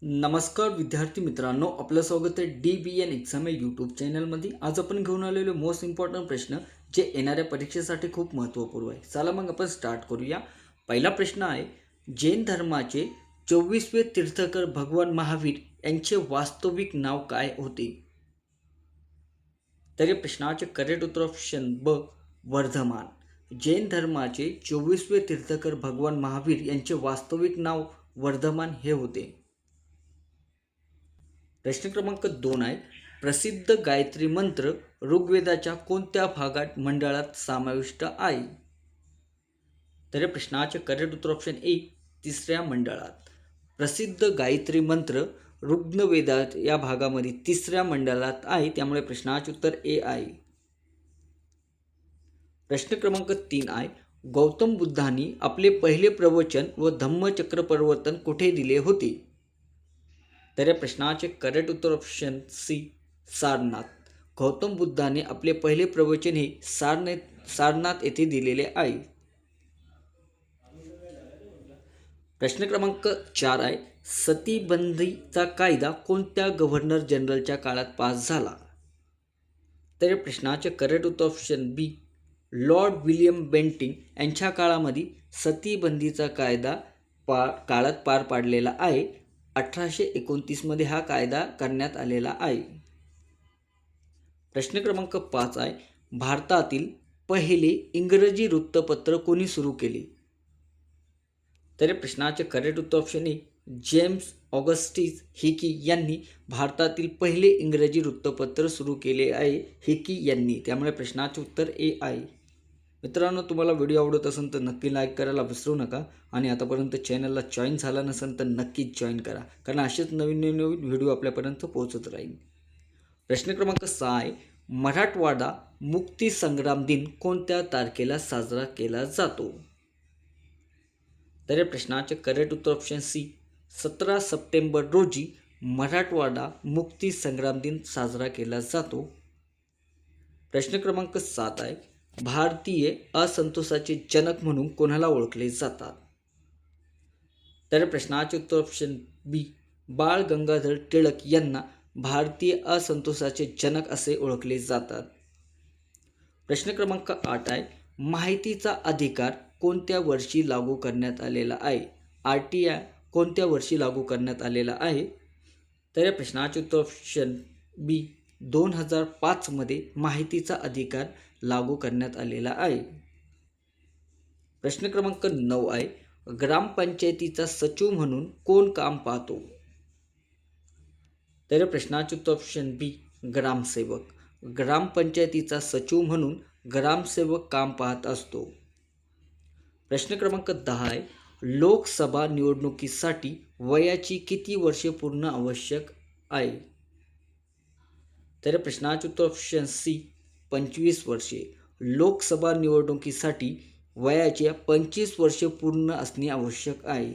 नमस्कार विद्यार्थी मित्रांनो, आपलं स्वागत आहे DBN एक्झाम या यूट्यूब चॅनलमध्ये। आज आपण घेऊन आलेलो मोस्ट इम्पॉर्टंट प्रश्न जे येणाऱ्या परीक्षेसाठी खूप महत्त्वपूर्ण आहे। चला मग आपण स्टार्ट करूया। पहिला प्रश्न आहे, जैन धर्माचे 24वे तीर्थकर भगवान महावीर यांचे वास्तविक नाव काय होते? तर या प्रश्नाचे करेक्ट उत्तर ऑप्शन ब वर्धमान। जैन धर्माचे 24वे तीर्थकर भगवान महावीर यांचे वास्तविक नाव वर्धमान हे होते। प्रश्न क्रमांक 2 आहे, प्रसिद्ध गायत्री मंत्र ऋग्वेदाच्या कोणत्या भागात मंडळात समाविष्ट आहे? तर या प्रश्नाचे करेक्ट उत्तर ऑप्शन ए तिसऱ्या मंडळात। प्रसिद्ध गायत्री मंत्र ऋग्वेदा या भागामध्ये तिसऱ्या मंडळात आहे, त्यामुळे प्रश्नाचे उत्तर ए आहे। प्रश्न क्रमांक 3 आहे, गौतम बुद्धांनी आपले पहिले प्रवचन व धम्मचक्र प्रवर्तन कुठे दिले होते? तर या प्रश्नाचे करेक्ट उत्तर ऑप्शन सी सारनाथ। गौतम बुद्धाने आपले पहिले प्रवचन हे सारनाथ येथे दिलेले आहे। प्रश्न क्रमांक 4 आहे, सतीबंदीचा कायदा कोणत्या गव्हर्नर जनरलच्या काळात पास झाला? तर या प्रश्नाचे करेक्ट उत्तर ऑप्शन बी लॉर्ड विलियम बेंटिंक यांच्या काळामध्ये सतीबंदीचा कायदा काळात पार पाडलेला आहे। 1829 मध्ये हा कायदा करण्यात आलेला आहे। प्रश्न क्रमांक 5 आहे, भारतातील पहिले इंग्रजी वृत्तपत्र कोणी सुरू केले? तर या प्रश्नाचे करेक्ट उत्तर option A James Augustus Hicky यांनी भारतातील पहिले इंग्रजी वृत्तपत्र सुरू केले आहे, हिकी यांनी, त्यामुळे प्रश्नाचे उत्तर ए आहे। मित्रांनो, तुम्हाला व्हिडिओ आवडत असेल तर नक्की लाईक करायला विसरू नका आणि आतापर्यंत चॅनलला जॉईन झाला नसेल तर नक्कीच जॉईन करा, कारण असेच नवीन व्हिडिओ आपल्यापर्यंत पोहोचत राहील। प्रश्न क्रमांक 6 आहे, मराठवाडा मुक्ती संग्राम दिन कोणत्या तारखेला साजरा केला जातो? तर या प्रश्नाचे करेक्ट उत्तर ऑप्शन सी 17 सप्टेंबर रोजी मराठवाडा मुक्ती संग्राम दिन साजरा केला जातो। प्रश्न क्रमांक 7 आहे, भारतीय असंतोषाचे जनक म्हणून कोणाला ओळखले जातात? तर प्रश्नाचे उत्तर ऑप्शन बी बाळ गंगाधर टिळक यांना भारतीय असंतोषाचे जनक असे ओळखले जातात। प्रश्न क्रमांक 8 आहे, माहितीचा अधिकार कोणत्या वर्षी लागू करण्यात आलेला आहे? RTI कोणत्या वर्षी लागू करण्यात आलेला आहे? तर या प्रश्नाचे उत्तर ऑप्शन बी 2005 मध्ये माहितीचा अधिकार लागू करण्यात आलेला आहे। प्रश्न क्रमांक 9 आहे, ग्रामपंचायतीचा सचिव म्हणून कोण काम पाहतो? तर या प्रश्नाचे उत्तर ऑप्शन बी ग्रामसेवक। ग्रामपंचायतीचा सचिव म्हणून ग्रामसेवक काम पाहत असतो। प्रश्न क्रमांक 10 आहे, लोकसभा निवडणुकीसाठी वयाची किती वर्षे पूर्ण आवश्यक आहे? तर प्रश्नाचे उत्तर ऑप्शन सी 25 वर्षे। लोकसभा निवडणुकीसाठी वयाची 25 वर्षे पूर्ण असणे आवश्यक आहे।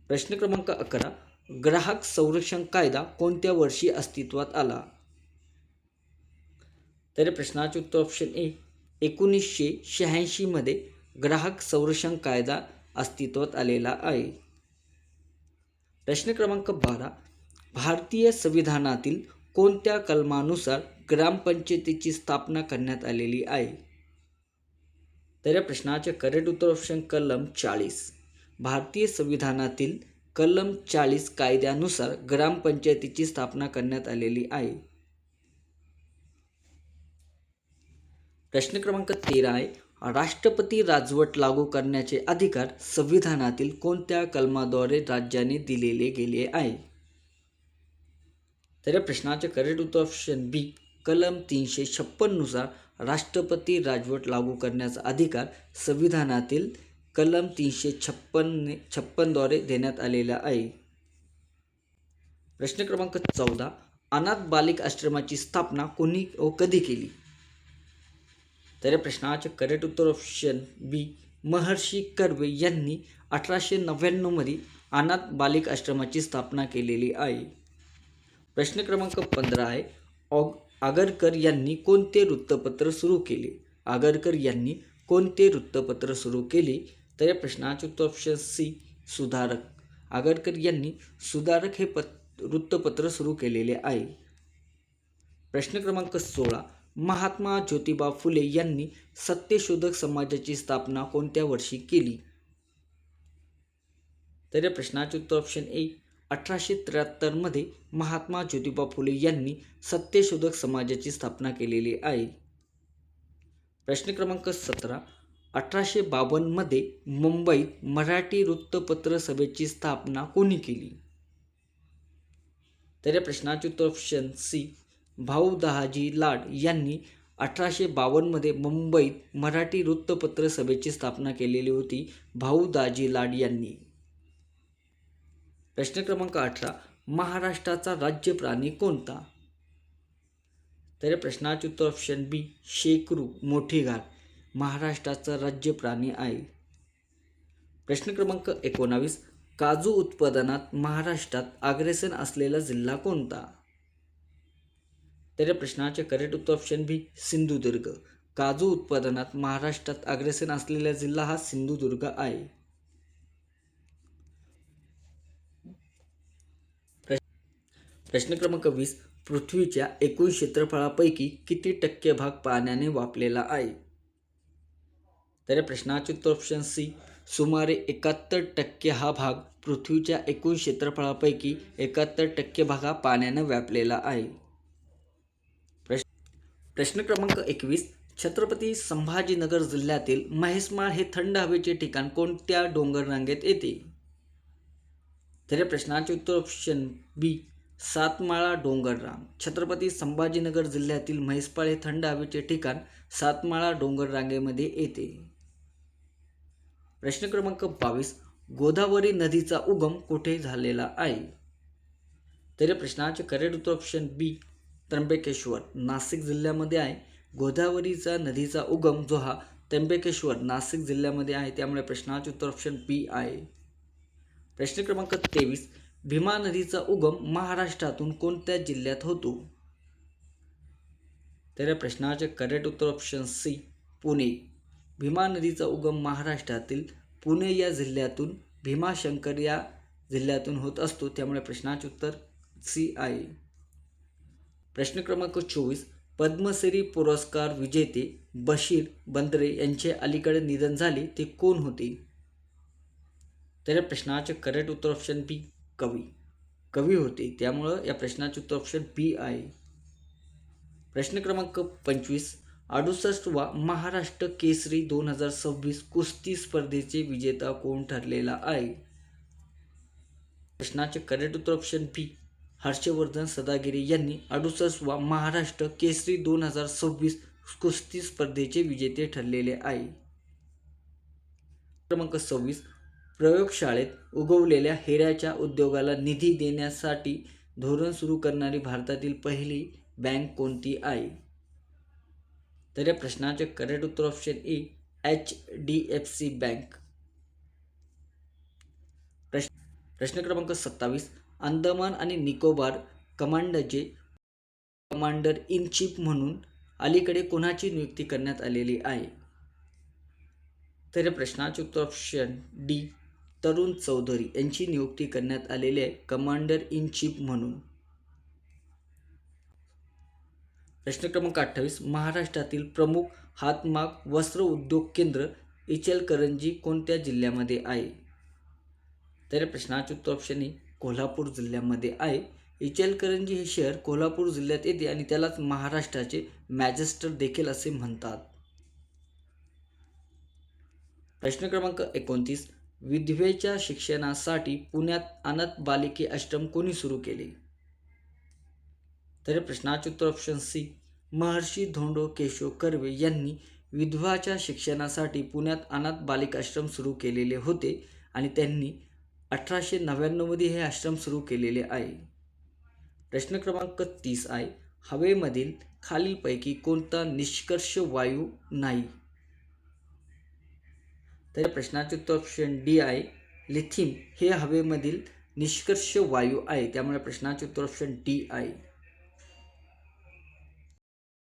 प्रश्न क्रमांक 11, ग्राहक संरक्षण कायदा कोणत्या वर्षी अस्तित्वात आला? तर प्रश्नाचे उत्तर ऑप्शन ए 1986 मध्ये ग्राहक संरक्षण कायदा अस्तित्वात आलेला आहे। प्रश्न क्रमांक 12, भारतीय संविधानातील कोणत्या कलमानुसार ग्रामपंचायतीची स्थापना करण्यात आलेली आहे? तर या प्रश्नाचे करेक्ट उत्तर ऑप्शन कलम 40। भारतीय संविधानातील कलम 40 कायद्यानुसार ग्रामपंचायतीची स्थापना करण्यात आलेली आहे। प्रश्न क्रमांक 13 आहे, राष्ट्रपती राजवट लागू करण्याचे अधिकार संविधानातील कोणत्या कलमाद्वारे राज्याने दिलेले गेले आहे? तर या प्रश्नाचे करेक्ट उत्तर ऑप्शन बी कलम 356 नुसार राष्ट्रपती राजवट लागू करण्याचा अधिकार संविधानातील कलम 356 द्वारे देण्यात आलेला आहे। प्रश्न क्रमांक 14, अनाथ बालिक आश्रमाची स्थापना कोणी व कधी केली? तर या प्रश्नाचे करेक्ट उत्तर ऑप्शन बी महर्षी कर्वे यांनी 1899 मध्ये अनाथ बालिक आश्रमाची स्थापना केलेली आहे। प्रश्न क्रमांक 15 आहे, आगरकर यांनी कोणते वृत्तपत्र सुरू केले? आगरकर यांनी कोणते वृत्तपत्र सुरू केले? तर या प्रश्नाचे उत्तर ऑप्शन सी सुधारक। आगरकर यांनी सुधारक हे वृत्तपत्र सुरू केलेले आहे? प्रश्न क्रमांक 16. महात्मा ज्योतिबा फुले यांनी सत्यशोधक समाजाची स्थापना कोणत्या वर्षी केली? तर या प्रश्नाचे उत्तर ऑप्शन ए 1873 मध्ये महात्मा ज्योतिबा फुले यांनी सत्यशोधक समाजाची स्थापना केलेली आहे. प्रश्न क्रमांक 17. 1852 मध्ये मुंबईत मराठी वृत्तपत्र सभेची स्थापना कोणी केली? तर या प्रश्नाचे उत्तर ऑप्शन सी भाऊ दहाजी लाड यांनी 1852 मध्ये मुंबईत मराठी वृत्तपत्र सभेची स्थापना केलेली होती. भाऊ दाजी लाड यांनी. प्रश्न क्रमांक 18. महाराष्ट्राचा राज्य प्राणी कोणता? तर या प्रश्नाचे उत्तर ऑप्शन बी शेकरू मोठी घार महाराष्ट्राचा राज्य प्राणी आहे. प्रश्न क्रमांक 19. काजू उत्पादनात महाराष्ट्रात अग्रेसर असलेला जिल्हा कोणता? तर या प्रश्नाचे करेक्ट उत्तर ऑप्शन बी सिंधुदुर्ग. काजू उत्पादनात महाराष्ट्रात अग्रेसर असलेला जिल्हा हा सिंधुदुर्ग आहे. प्रश्न क्रमांक 20. पृथ्वीच्या एकूण क्षेत्रफळापैकी किती टक्के भाग पाण्याने व्यापलेला आहे? तर या प्रश्नाचे उत्तर ऑप्शन सी सुमारे 71% हा भाग पृथ्वीच्या एकूण क्षेत्रफळापैकी 71% भाग हा पाण्याने व्यापलेला आहे. प्रश्न क्रमांक 21. छत्रपती संभाजीनगर जिल्ह्यातील महेसमाळ हे थंड हवेचे ठिकाण कोणत्या डोंगर रांगेत येते? तर या प्रश्नाचे उत्तर ऑप्शन बी सातमाळा डोंगररांग. छत्रपती संभाजीनगर जिल्ह्यातील म्हैसमाळ हे थंड हवेचे ठिकाण सातमाळा डोंगर रांगेमध्ये येते. प्रश्न क्रमांक 22. गोदावरी नदीचा उगम कुठे झालेला आहे? तर या प्रश्नाचे करेक्ट उत्तर ऑप्शन बी त्र्यंबकेश्वर नाशिक जिल्ह्यामध्ये आहे. गोदावरीचा नदीचा उगम जो हा त्र्यंबकेश्वर नाशिक जिल्ह्यामध्ये आहे, त्यामुळे प्रश्नाचे उत्तर ऑप्शन बी आहे. प्रश्न क्रमांक 23. भीमा नदीचा उगम महाराष्ट्रातून कोणत्या जिल्ह्यात होतो? तर या प्रश्नाचे करेक्ट उत्तर ऑप्शन सी पुणे. भीमा नदीचा उगम महाराष्ट्रातील पुणे या जिल्ह्यातून भीमाशंकर या जिल्ह्यातून होत असतो, त्यामुळे प्रश्नाचे उत्तर सी आहे. प्रश्न क्रमांक 24. पद्मश्री पुरस्कार विजेते बशीर बंद्रे यांचे अलीकडे निधन झाले, ते कोण होते? तर या प्रश्नाचे करेक्ट उत्तर ऑप्शन बी कवी होते, त्यामुळं या प्रश्नाचे उत्तर ऑप्शन बी आहे. प्रश्न क्रमांक 25. 68वा महाराष्ट्र केसरी 2026 कुस्ती स्पर्धेचे विजेता कोण ठरलेला आहे? प्रश्नाचे करेक्ट उत्तर ऑप्शन बी हर्षवर्धन सदागिरी यांनी 68वा महाराष्ट्र केसरी 2026 कुस्ती स्पर्धेचे विजेते ठरलेले आहे. क्रमांक 26. प्रयोगशाळेत उगवलेल्या हिऱ्याच्या उद्योगाला निधी देण्यासाठी धोरण सुरू करणारी भारतातील पहिली बँक कोणती आहे? तर या प्रश्नाचे करेक्ट उत्तर ऑप्शन ए HDFC बँक. प्रश्न क्रमांक 27. अंदमान आणि निकोबार कमांडचे कमांडर इन चीफ म्हणून अलीकडे कोणाची नियुक्ती करण्यात आलेली आहे? तर या प्रश्नाचे उत्तर ऑप्शन डी तरुण चौधरी यांची नियुक्ती करण्यात आलेली आहे कमांडर इन चीफ म्हणून. प्रश्न क्रमांक 28. महाराष्ट्रातील प्रमुख हातमाग वस्त्र उद्योग केंद्र इचलकरंजी कोणत्या जिल्ह्यामध्ये आहे? तर या प्रश्नाचे उत्तर ऑप्शन ए कोल्हापूर जिल्ह्यामध्ये आहे. इचलकरंजी हे शहर कोल्हापूर जिल्ह्यात येते आणि त्यालाच महाराष्ट्राचे मॅजेस्टर देखील असे म्हणतात. प्रश्न क्रमांक 29. विधवेच्या शिक्षणासाठी पुण्यात अनाथ बालिके आश्रम कोणी सुरू केले? तर प्रश्नाचे उत्तर ऑप्शन सी महर्षी धोंडो केशव कर्वे यांनी विधवाच्या शिक्षणासाठी पुण्यात अनाथ बालिकाश्रम सुरू केलेले होते आणि त्यांनी 1899 मध्ये हे आश्रम सुरू केलेले आहे. प्रश्न क्रमांक 30 आहे. हवेमधील खालीलपैकी कोणता निष्कर्ष वायू नाही? तर प्रश्नाचे उत्तर ऑप्शन डी आहे लिथियम हे हवेमधील निष्कर्ष वायू आहे, त्यामुळे प्रश्नाचे उत्तर ऑप्शन डी आहे.